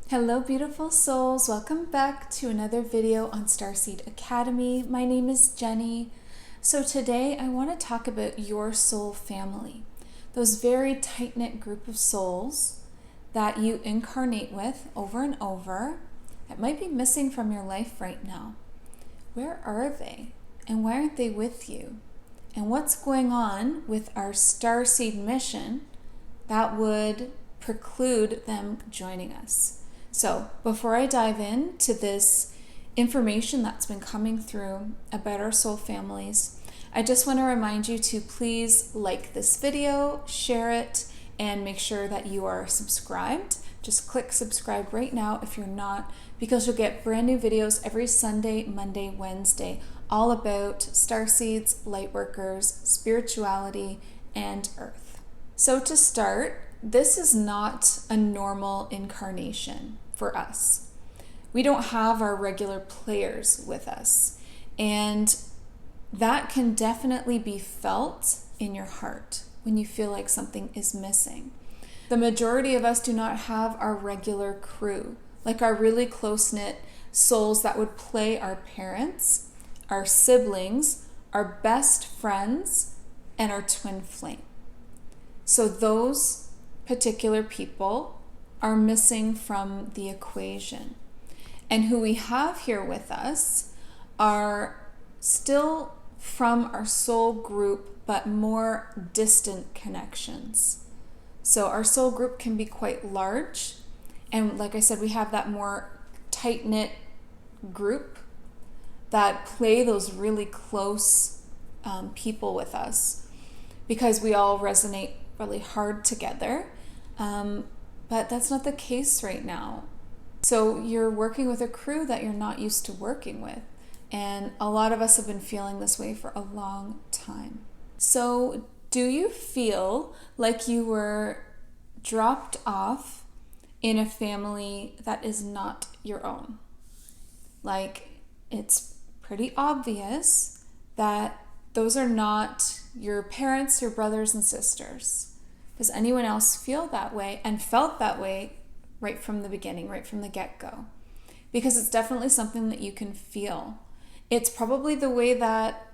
Hello beautiful souls, welcome back to another video on Starseed Academy. My name is Jenny. So today I want to talk about your soul family, those very tight-knit group of souls that you incarnate with over and over that might be missing from your life right now. Where are they and why aren't they with you? And what's going on with our Starseed mission that would preclude them joining us? So before I dive into this information that's been coming through about our soul families, I just want to remind you to please like this video, share it, and make sure that you are subscribed. Just click subscribe right now if you're not, because you'll get brand new videos every Sunday, Monday, Wednesday, all about Starseeds, Lightworkers, spirituality, and Earth. So to start, this is not a normal incarnation for us. We don't have our regular players with us, and that can definitely be felt in your heart when you feel like something is missing. The majority of us do not have our regular crew, like our really close-knit souls that would play our parents, our siblings, our best friends, and our twin flame. So those particular people are missing from the equation. And who we have here with us are still from our soul group, but more distant connections. So our soul group can be quite large. And like I said, we have that more tight-knit group that play those really close people with us because we all resonate really hard together. But that's not the case right now. So you're working with a crew that you're not used to working with. And a lot of us have been feeling this way for a long time. So do you feel like you were dropped off in a family that is not your own? Like, it's pretty obvious that those are not your parents, your brothers and sisters. Does anyone else feel that way and felt that way right from the beginning, right from the get-go? Because it's definitely something that you can feel. It's probably the way that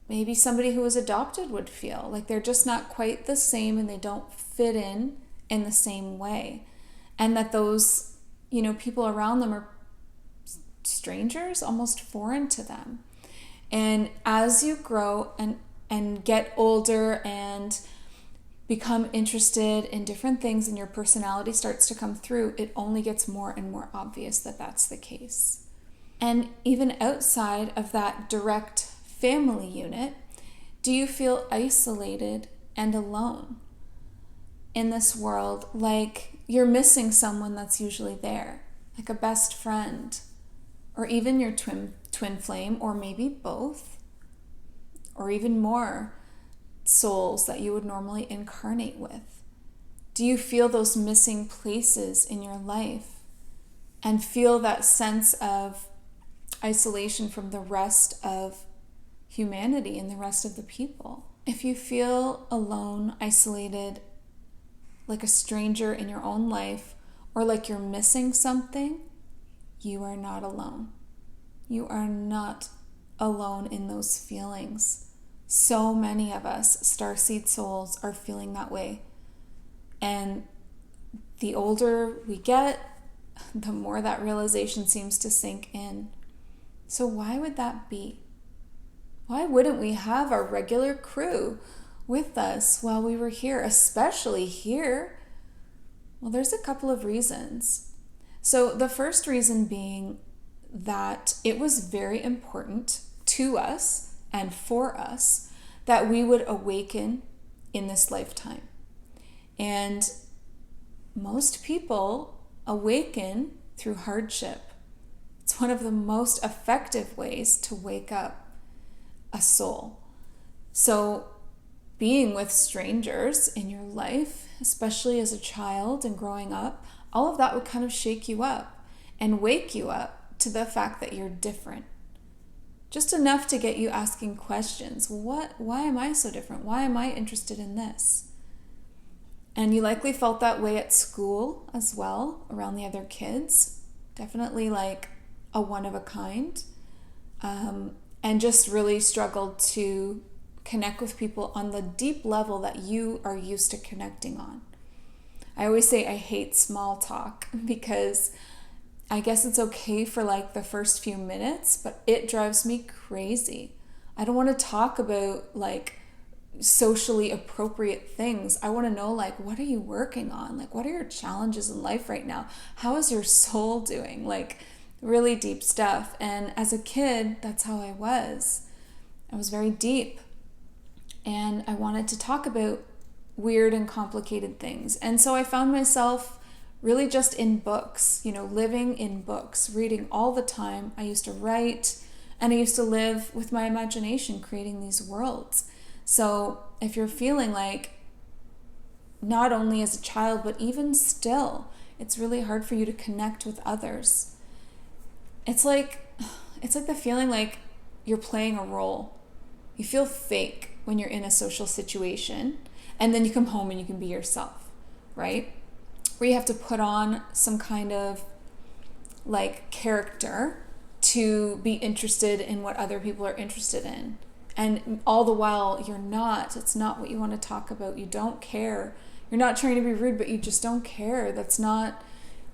maybe somebody who was adopted would feel. Like they're just not quite the same and they don't fit in the same way. And that those, people around them are strangers, almost foreign to them. And as you grow and get older and become interested in different things and your personality starts to come through, it only gets more and more obvious that that's the case. And even outside of that direct family unit, do you feel isolated and alone in this world? Like you're missing someone that's usually there, like a best friend, or even your twin flame, or maybe both, or even more souls that you would normally incarnate with? Do you feel those missing places in your life and feel that sense of isolation from the rest of humanity and the rest of the people? If you feel alone, isolated, like a stranger in your own life, or like you're missing something, you are not alone. You are not alone in those feelings. So many of us starseed souls are feeling that way. And the older we get, the more that realization seems to sink in. So why would that be? Why wouldn't we have our regular crew with us while we were here, especially here? Well, there's a couple of reasons. So the first reason being that it was very important to us and for us that we would awaken in this lifetime. And most people awaken through hardship. It's one of the most effective ways to wake up a soul. So being with strangers in your life, especially as a child and growing up, all of that would kind of shake you up and wake you up to the fact that you're different. Just enough to get you asking questions. Why am I so different? Why am I interested in this? And you likely felt that way at school as well, around the other kids. Definitely like a one of a kind. And just really struggled to connect with people on the deep level that you are used to connecting on. I always say I hate small talk because I guess it's okay for like the first few minutes, but it drives me crazy. I don't want to talk about like socially appropriate things. I want to know, like, what are you working on? Like, what are your challenges in life right now? How is your soul doing? Like, really deep stuff. And as a kid, that's how I was. I was very deep. And I wanted to talk about weird and complicated things. And so I found myself really just in books, living in books, reading all the time. I used to write, and I used to live with my imagination, creating these worlds. So if you're feeling like, not only as a child, but even still, it's really hard for you to connect with others. It's like the feeling like you're playing a role. You feel fake when you're in a social situation, and then you come home and you can be yourself, right? Where you have to put on some kind of like character to be interested in what other people are interested in. And all the while you're not. It's not what you want to talk about. You don't care. You're not trying to be rude, but you just don't care. That's not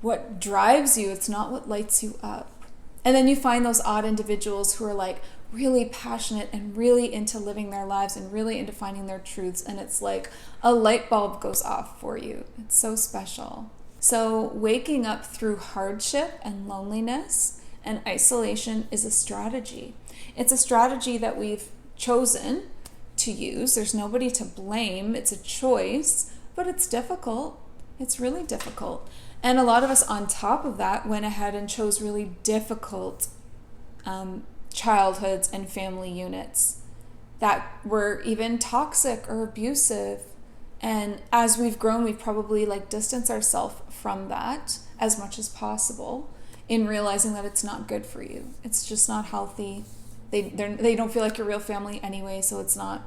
what drives you. It's not what lights you up. And then you find those odd individuals who are like really passionate and really into living their lives and really into finding their truths. And it's like a light bulb goes off for you. It's so special. So waking up through hardship and loneliness and isolation is a strategy. It's a strategy that we've chosen to use. There's nobody to blame. It's a choice, but it's difficult. It's really difficult. And a lot of us on top of that went ahead and chose really difficult childhoods and family units that were even toxic or abusive. And as we've grown, we've probably like distanced ourselves from that as much as possible in realizing that it's not good for you. It's just not healthy. They don't feel like your real family anyway, so it's not,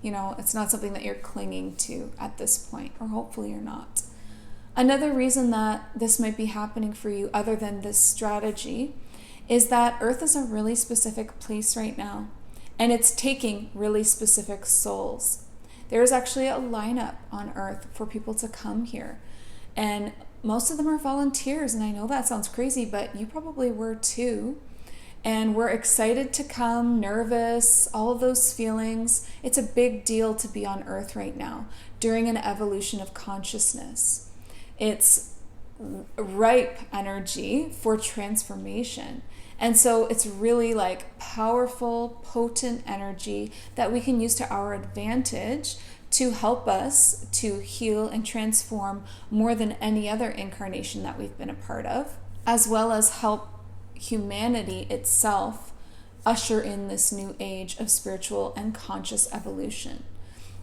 it's not something that you're clinging to at this point, or hopefully you're not. Another reason that this might be happening for you, other than this strategy, is that Earth is a really specific place right now, and it's taking really specific souls. There's actually a lineup on Earth for people to come here, and most of them are volunteers, and I know that sounds crazy, but you probably were too. And we're excited to come, nervous, all of those feelings. It's a big deal to be on Earth right now during an evolution of consciousness. It's ripe energy for transformation. And so it's really like powerful, potent energy that we can use to our advantage to help us to heal and transform more than any other incarnation that we've been a part of, as well as help humanity itself usher in this new age of spiritual and conscious evolution.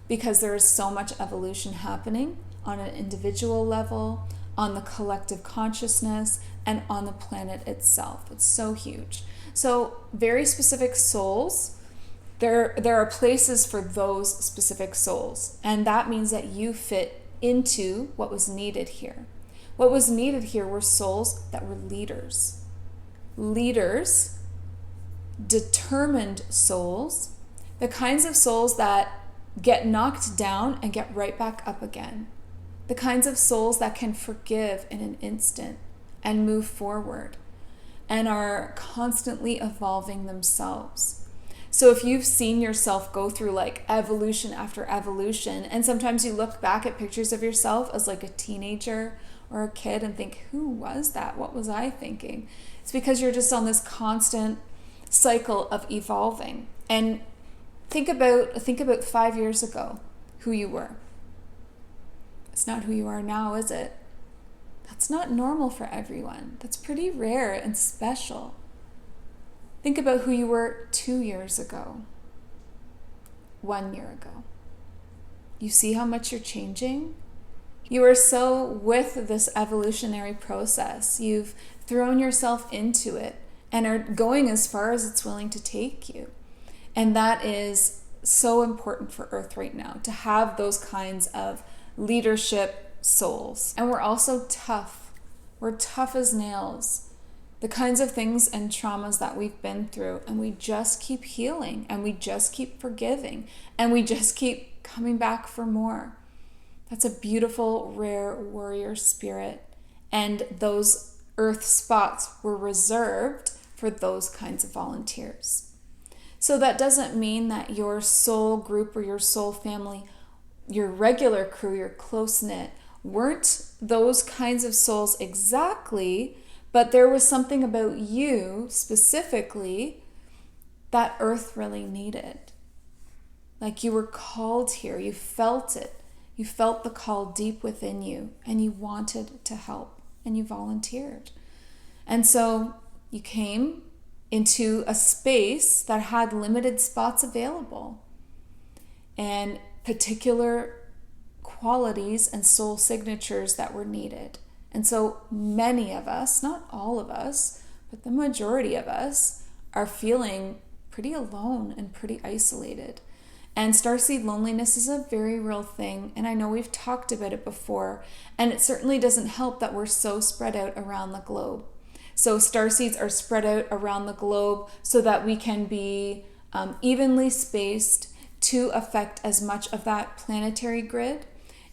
Because there is so much evolution happening on an individual level, on the collective consciousness, and on the planet itself. It's so huge. So very specific souls, there are places for those specific souls. And that means that you fit into what was needed here. What was needed here were souls that were leaders. Leaders, determined souls, the kinds of souls that get knocked down and get right back up again. The kinds of souls that can forgive in an instant and move forward and are constantly evolving themselves. So if you've seen yourself go through like evolution after evolution, and sometimes you look back at pictures of yourself as like a teenager or a kid and think, who was that? What was I thinking? It's because you're just on this constant cycle of evolving. And think about 5 years ago, who you were. It's not who you are now, is it? That's not normal for everyone. That's pretty rare and special. Think about who you were 2 years ago, 1 year ago. You see how much you're changing? You are so with this evolutionary process. You've thrown yourself into it and are going as far as it's willing to take you. And that is so important for Earth right now, to have those kinds of leadership souls. And we're also tough. We're tough as nails. The kinds of things and traumas that we've been through, and we just keep healing, and we just keep forgiving, and we just keep coming back for more. That's a beautiful, rare warrior spirit. And those earth spots were reserved for those kinds of volunteers. So that doesn't mean that your soul group or your soul family, your regular crew, your close-knit, weren't those kinds of souls exactly, but there was something about you specifically that earth really needed. Like you were called here, you felt it. You felt the call deep within you, and you wanted to help, and you volunteered. And so you came into a space that had limited spots available and particular qualities and soul signatures that were needed. And so many of us, not all of us, but the majority of us are feeling pretty alone and pretty isolated. And starseed loneliness is a very real thing, and I know we've talked about it before, and it certainly doesn't help that we're so spread out around the globe. So starseeds are spread out around the globe so that we can be evenly spaced to affect as much of that planetary grid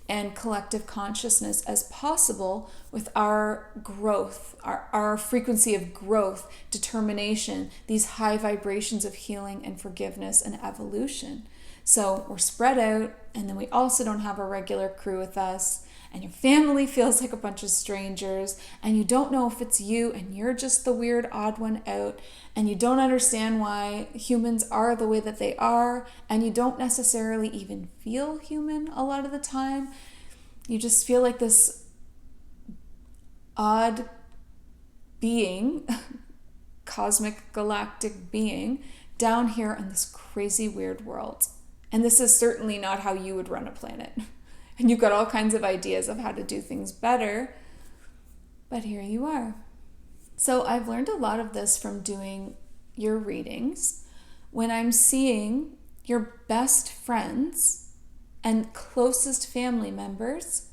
and collective consciousness as possible with our growth, our frequency of growth, determination, these high vibrations of healing and forgiveness and evolution. So we're spread out, and then we also don't have a regular crew with us, and your family feels like a bunch of strangers, and you don't know if it's you, and you're just the weird odd one out, and you don't understand why humans are the way that they are, and you don't necessarily even feel human a lot of the time. You just feel like this odd being, cosmic galactic being, down here in this crazy weird world. And this is certainly not how you would run a planet. And you've got all kinds of ideas of how to do things better, but here you are. So I've learned a lot of this from doing your readings. When I'm seeing your best friends and closest family members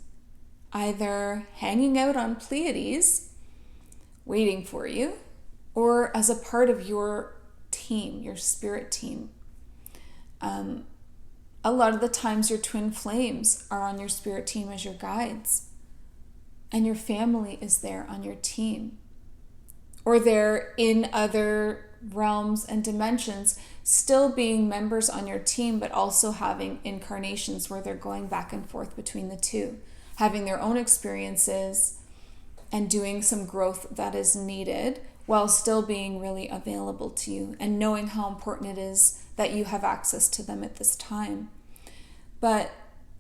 either hanging out on Pleiades, waiting for you, or as a part of your team, your spirit team. A lot of the times your twin flames are on your spirit team as your guides, and your family is there on your team. Or they're in other realms and dimensions, still being members on your team, but also having incarnations where they're going back and forth between the two, having their own experiences and doing some growth that is needed while still being really available to you and knowing how important it is that you have access to them at this time. But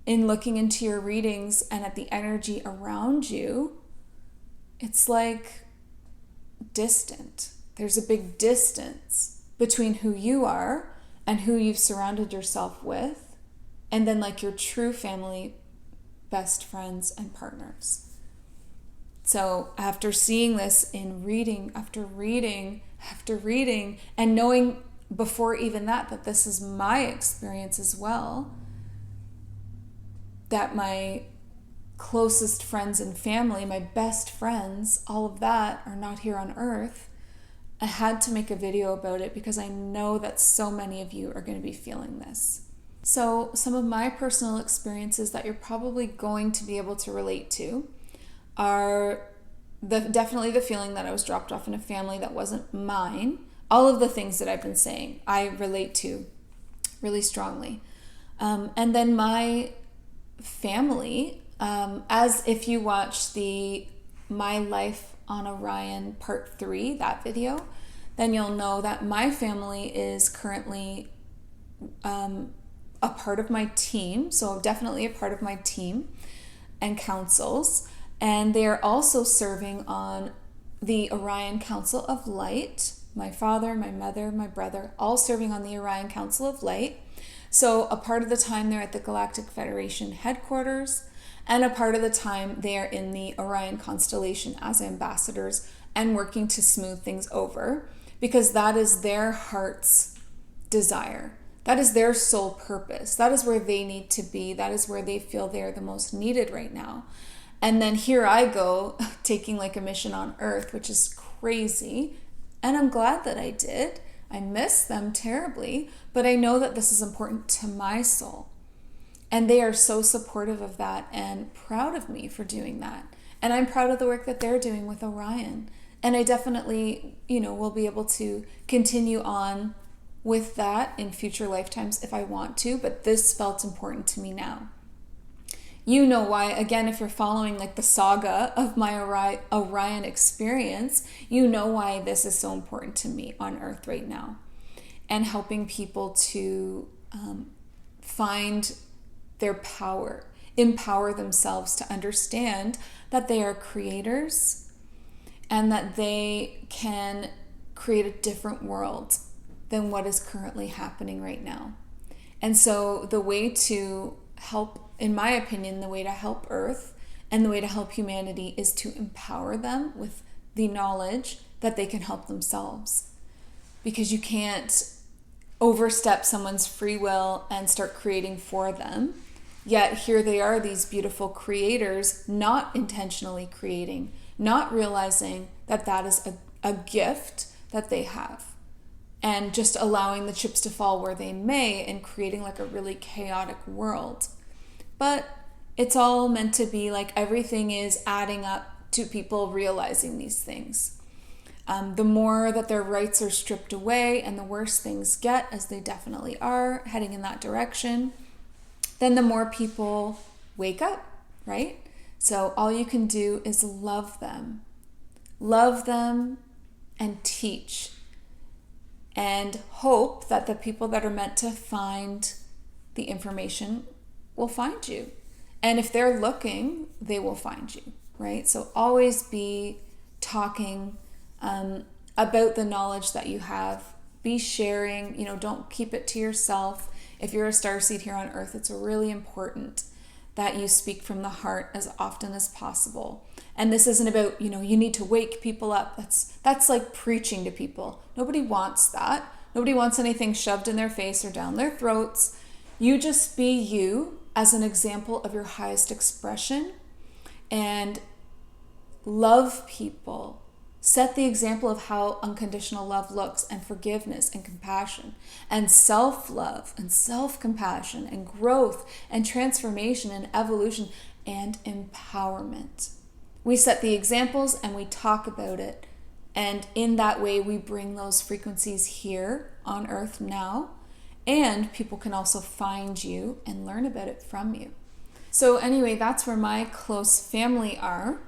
in looking into your readings and at the energy around you, it's like distant. There's a big distance between who you are and who you've surrounded yourself with, and then like your true family, best friends, and partners. So after seeing this in reading after reading after reading, and knowing before even that this is my experience as well, that my closest friends and family, my best friends, all of that are not here on Earth, I had to make a video about it because I know that so many of you are going to be feeling this. So some of my personal experiences that you're probably going to be able to relate to are definitely the feeling that I was dropped off in a family that wasn't mine. All of the things that I've been saying, I relate to really strongly. And then my family, as if you watch the My Life on Orion Part 3, that video, then you'll know that my family is currently a part of my team, so definitely a part of my team and councils, and they are also serving on the Orion Council of Light. My father, my mother, my brother, all serving on the Orion Council of Light. So a part of the time they're at the Galactic Federation headquarters, and a part of the time they are in the Orion constellation as ambassadors and working to smooth things over, because that is their heart's desire. That is their sole purpose. That is where they need to be. That is where they feel they're the most needed right now. And then here I go taking like a mission on Earth, which is crazy. And I'm glad that I did. I miss them terribly, but I know that this is important to my soul. And they are so supportive of that and proud of me for doing that. And I'm proud of the work that they're doing with Orion. And I definitely, will be able to continue on with that in future lifetimes if I want to, but this felt important to me now. You know why, again, if you're following like the saga of my Orion experience, you know why this is so important to me on Earth right now. And helping people to find their power, empower themselves to understand that they are creators and that they can create a different world than what is currently happening right now. And so the way to help, in my opinion, the way to help Earth and the way to help humanity is to empower them with the knowledge that they can help themselves. Because you can't overstep someone's free will and start creating for them. Yet here they are, these beautiful creators, not intentionally creating, not realizing that that is a gift that they have. And just allowing the chips to fall where they may and creating like a really chaotic world. But it's all meant to be like everything is adding up to people realizing these things. The more that their rights are stripped away and the worse things get, as they definitely are heading in that direction, then the more people wake up, right? So all you can do is love them and teach. And hope that the people that are meant to find the information will find you. And if they're looking, they will find you, right? So always be talking about the knowledge that you have. Be sharing, don't keep it to yourself. If you're a starseed here on Earth, it's really important that you speak from the heart as often as possible. And this isn't about, you need to wake people up. That's like preaching to people. Nobody wants that. Nobody wants anything shoved in their face or down their throats. You just be you as an example of your highest expression and love people. Set the example of how unconditional love looks, and forgiveness and compassion and self-love and self-compassion and growth and transformation and evolution and empowerment. We set the examples and we talk about it. And in that way, we bring those frequencies here on Earth now. And people can also find you and learn about it from you. So anyway, that's where my close family are.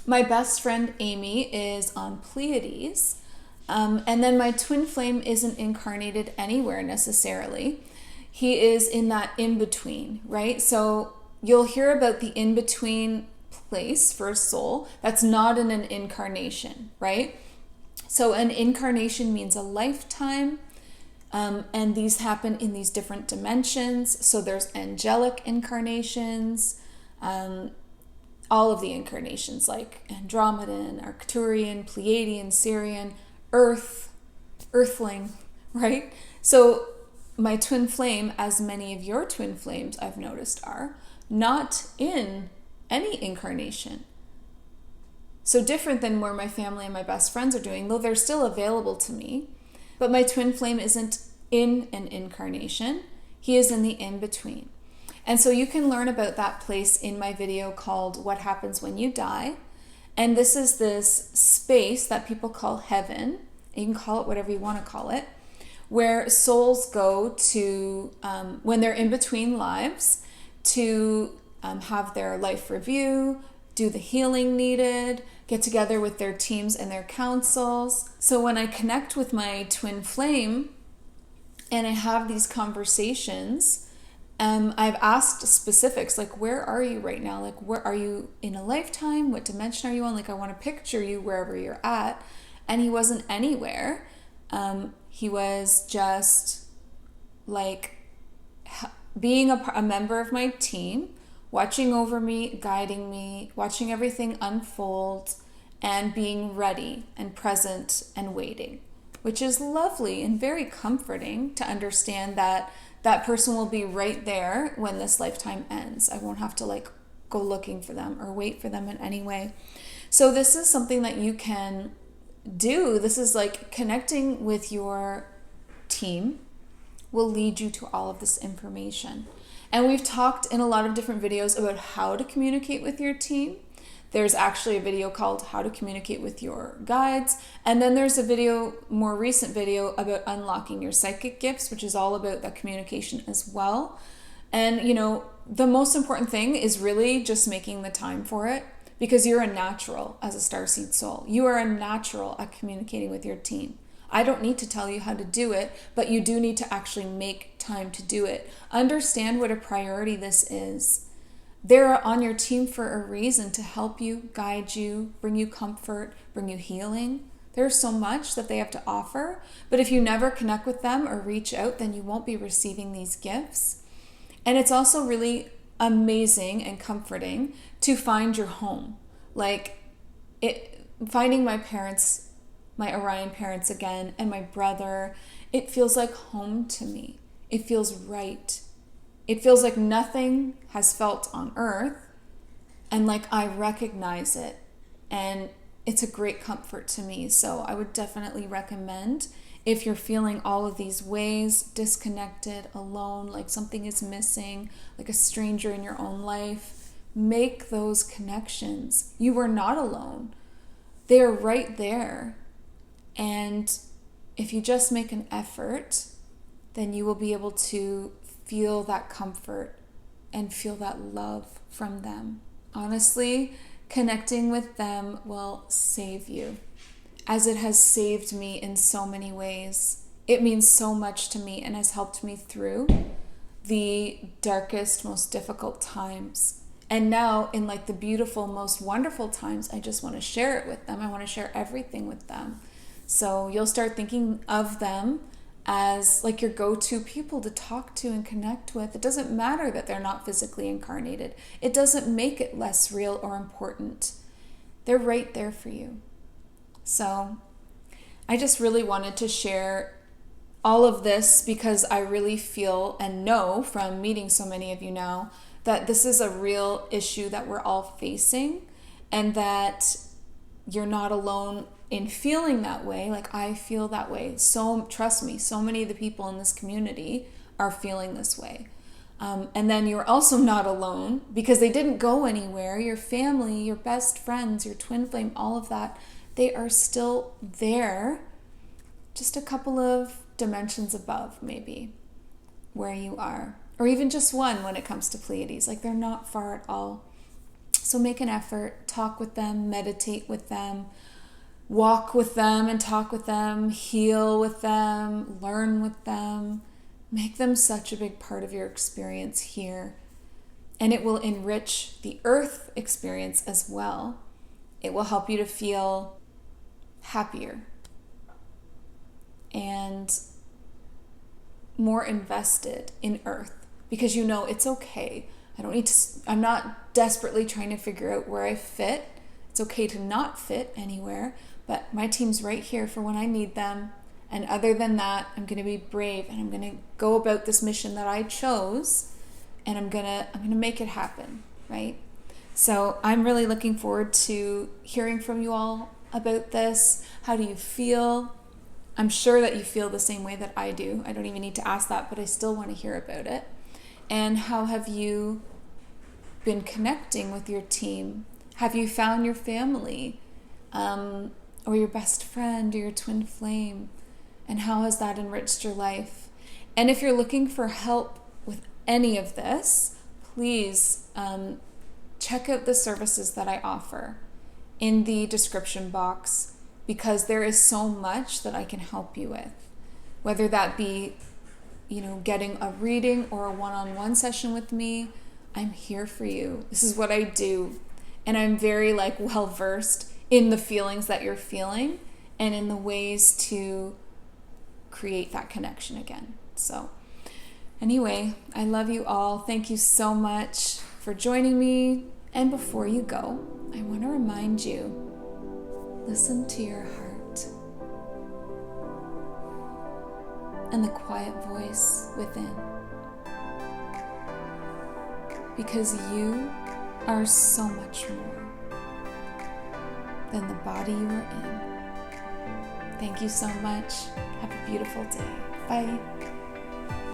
My best friend Amy is on Pleiades. And then my twin flame isn't incarnated anywhere necessarily. He is in that in-between, right? So you'll hear about the in-between place for a soul that's not in an incarnation, right? So an incarnation means a lifetime, and these happen in these different dimensions. So there's angelic incarnations, all of the incarnations like Andromedan, Arcturian, Pleiadian, Sirian, Earthling, right? So my twin flame, as many of your twin flames I've noticed are, not in any incarnation. So different than where my family and my best friends are doing, though they're still available to me. But my twin flame isn't in an incarnation. He is in the in-between. And so you can learn about that place in my video called What Happens When You Die. And this is this space that people call heaven. You can call it whatever you want to call it, where souls go to, when they're in between lives, to have their life review, do the healing needed, get together with their teams and their councils. So when I connect with my twin flame and I have these conversations, I've asked specifics, like, where are you right now? Like, where are you in a lifetime? What dimension are you on? Like, I want to picture you wherever you're at. And he wasn't anywhere. He was just like being a member of my team, watching over me, guiding me, watching everything unfold, and being ready and present and waiting. which is lovely and very comforting to understand that that person will be right there when this lifetime ends. I won't have to like go looking for them or wait for them in any way. So this is something that you can do. This is like connecting with your team will lead you to all of this information. And we've talked in a lot of different videos about how to communicate with your team. There's actually a video called How to Communicate with Your Guides. And then there's a video, more recent video, about unlocking your psychic gifts, which is all about that communication as well. And, you know, the most important thing is really just making the time for it, because you're a natural as a starseed soul. You are a natural at communicating with your team. I don't need to tell you how to do it, but you do need to actually make time to do it. Understand what a priority this is. They're on your team for a reason, to help you, guide you, bring you comfort, bring you healing. There's so much that they have to offer, but if you never connect with them or reach out, then you won't be receiving these gifts. And it's also really amazing and comforting to find your home. Like finding my parents, my Orion parents again, and my brother, it feels like home to me. It feels right. It feels like nothing has felt on earth, and like I recognize it, and it's a great comfort to me. So I would definitely recommend, if you're feeling all of these ways, disconnected, alone, like something is missing, like a stranger in your own life, make those connections. You are not alone. They are right there. And if you just make an effort, then you will be able to feel that comfort and feel that love from them. Honestly, connecting with them will save you, as it has saved me in so many ways. It means so much to me and has helped me through the darkest, most difficult times. And now in like the beautiful, most wonderful times, I just want to share it with them. I want to share everything with them. So you'll start thinking of them as like your go-to people to talk to and connect with. It doesn't matter that they're not physically incarnated. It doesn't make it less real or important. They're right there for you. So I just really wanted to share all of this, because I really feel and know from meeting so many of you now that this is a real issue that we're all facing, and that you're not alone in feeling that way. Like I feel that way. So trust me, so many of the people in this community are feeling this way. And then you're also not alone, because they didn't go anywhere. Your family, your best friends, your twin flame, all of that, they are still there, just a couple of dimensions above maybe where you are, or even just one when it comes to Pleiades. Like they're not far at all. So make an effort, talk with them, meditate with them, walk with them and talk with them, heal with them, learn with them. Make them such a big part of your experience here. And it will enrich the Earth experience as well. It will help you to feel happier and more invested in Earth, because you know it's okay. I'm not desperately trying to figure out where I fit. It's okay to not fit anywhere, but my team's right here for when I need them. And other than that, I'm going to be brave, and I'm going to go about this mission that I chose, and I'm going to make it happen, right? So I'm really looking forward to hearing from you all about this. How do you feel? I'm sure that you feel the same way that I do. I don't even need to ask that, but I still want to hear about it. And how have you been connecting with your team? Have you found your family, or your best friend, or your twin flame? And how has that enriched your life? And if you're looking for help with any of this, please check out the services that I offer in the description box, because there is so much that I can help you with. Whether that be, getting a reading or a one-on-one session with me, I'm here for you. This is what I do. And I'm very well-versed in the feelings that you're feeling and in the ways to create that connection again. So anyway, I love you all. Thank you so much for joining me. And before you go, I want to remind you, listen to your heart. and the quiet voice within. Because you are so much more than the body you are in. Thank you so much. Have a beautiful day. Bye.